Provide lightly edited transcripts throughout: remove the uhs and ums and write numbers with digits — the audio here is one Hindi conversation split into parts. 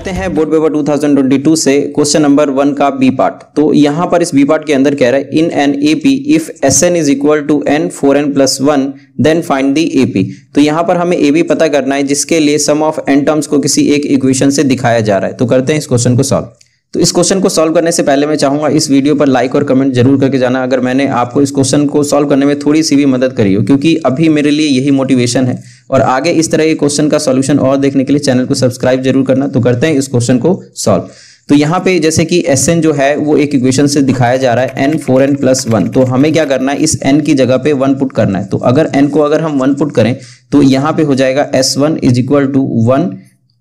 आते हैं बोर्ड पेपर 2022 से क्वेश्चन नंबर 1 का बी पार्ट। तो यहाँ पर इस बी पार्ट के अंदर कह रहा है in an AP if Sn is equal to n 4n plus 1 then find the AP. तो यहाँ पर हमें एबी पता करना है जिसके लिए सम ऑफ n टर्म्स को किसी एक इक्वेशन से दिखाया जा रहा है। तो करते हैं इस क्वेश्चन को सॉल्व। तो इस क्वेश्चन को सॉल्व करने से पहले मैं चाहूंगा इस वीडियो पर लाइक और कमेंट जरूर करके जाना अगर मैंने आपको इस क्वेश्चन को सॉल्व करने में थोड़ी सी भी मदद करी हो, क्योंकि अभी मेरे लिए यही मोटिवेशन है और आगे इस तरह के क्वेश्चन का सॉल्यूशन और देखने के लिए चैनल को सब्सक्राइब जरूर करना। तो करते हैं इस क्वेश्चन को सॉल्व। तो यहाँ पे जैसे कि Sn जो है वो एक इक्वेशन से दिखाया जा रहा है n 4n प्लस 1। तो हमें क्या करना है, इस n की जगह पे 1 पुट करना है। तो अगर n को अगर हम 1 पुट करें तो यहाँ पे हो जाएगा S1 इज इक्वल टू 1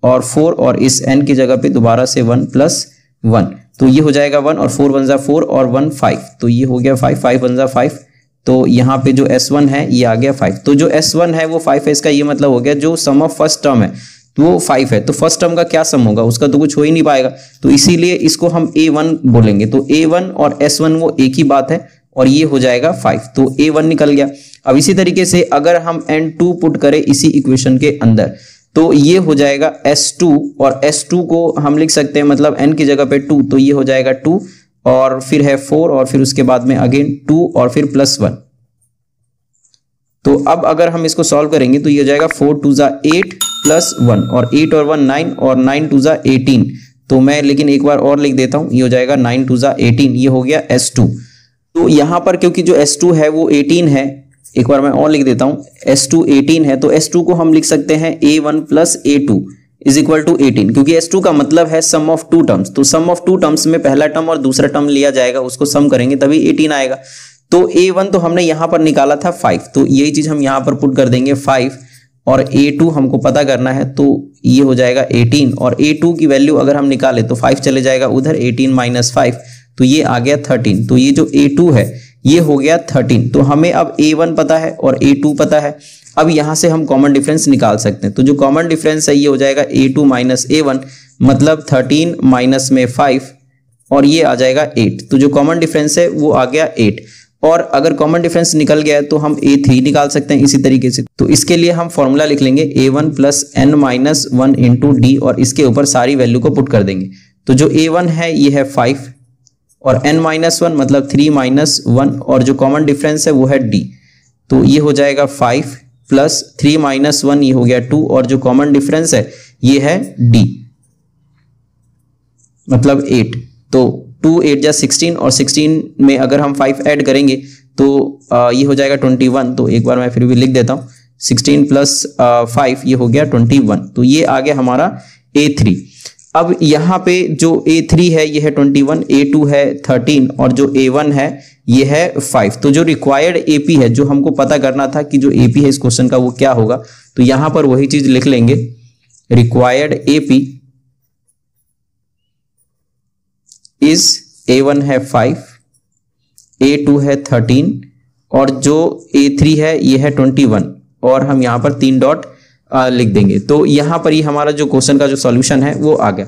और 4 और इस n की जगह पे दोबारा से 1 प्लस 1। तो ये हो जाएगा 1 और 4 1 जा 4 और 1 5। तो ये हो गया 5 5 1 जा 5। तो यहाँ पे जो S1 है ये आ गया 5। तो जो S1 है वो 5 है, इसका ये मतलब हो गया जो सम ऑफ फर्स्ट टर्म है वो 5 है। तो फर्स्ट टर्म का क्या सम होगा, उसका तो कुछ हो ही नहीं पाएगा। तो इसीलिए इसको हम A1 बोलेंगे। तो A1 और S1 वो एक ही बात है और ये हो जाएगा 5। तो A1 निकल गया। अब इसी तरीके से अगर हम N2 पुट करें इसी इक्वेशन के अंदर तो ये हो जाएगा S2 और S2 को हम लिख सकते हैं मतलब n की जगह पे 2। तो ये हो जाएगा 2 और फिर है 4 और फिर उसके बाद में अगेन 2 और फिर प्लस 1। तो अब अगर हम इसको सॉल्व करेंगे तो ये हो जाएगा 4 2 जा 8 प्लस 1 और 8 और 1 9 और 9 2 जा 18। तो मैं लेकिन एक बार और लिख देता हूं, ये हो जाएगा 9 2 जा 18। ये हो गया S2। तो यहां पर क्योंकि जो S2 है वो 18 है, एक बार मैं और लिख देता हूं S2 18 है। तो S2 को हम लिख सकते हैं A1 plus A2 is equal to 18, क्योंकि S2 का मतलब है सम ऑफ टू टर्म्स। तो सम ऑफ टू टर्म्स में पहला टर्म और दूसरा टर्म लिया जाएगा, उसको सम करेंगे तभी 18 आएगा। तो A1 तो हमने यहां पर निकाला था 5, तो यही चीज हम यहां पर पुट कर देंगे 5 और A2 हमको पता करना है। तो ये हो जाएगा 18 और A2 की वैल्यू अगर हम निकाले तो 5 चले जाएगा उधर, 18 माइनस 5 तो ये आ गया 13। तो ये जो A2 है ये हो गया 13। तो हमें अब A1 पता है और A2 पता है। अब यहां से हम कॉमन डिफरेंस निकाल सकते हैं। तो जो कॉमन डिफरेंस है ये हो जाएगा A2 माइनस A1 मतलब 13 माइनस में 5 और ये आ जाएगा 8। तो जो कॉमन डिफरेंस है वो आ गया 8। और अगर कॉमन डिफरेंस निकल गया तो हम A3 निकाल सकते हैं इसी तरीके से। तो इसके लिए हम फॉर्मूला लिख लेंगे A1 plus n minus 1 into D और इसके ऊपर सारी वैल्यू को पुट कर देंगे। तो जो A1 है ये है 5 और n माइनस 1 मतलब 3 माइनस 1 और जो कॉमन डिफरेंस है वो है d। तो ये हो जाएगा 5 प्लस 3 माइनस 1 ये हो गया 2 और जो कॉमन डिफरेंस है ये है d मतलब 8। तो 2 8 जा 16 और 16 में अगर हम 5 ऐड करेंगे तो ये हो जाएगा 21। तो एक बार मैं फिर भी लिख देता हूँ 16 प्लस 5 ये हो गया 21। तो ये आ गया हमारा A3। अब यहाँ पे जो A3 है ये है 21, A2 है 13 और जो A1 है ये है 5। तो जो रिक्वायर्ड AP है, जो हमको पता करना था कि जो AP है इस क्वेश्चन का वो क्या होगा, तो यहाँ पर वही चीज लिख लेंगे। रिक्वायर्ड AP इज A1 है 5, A2 है 13 और जो A3 है ये है 21 और हम यहाँ पर 3 डॉट लिख देंगे। तो यहाँ पर ही हमारा जो क्वेश्चन का जो सॉल्यूशन है वो आ गया।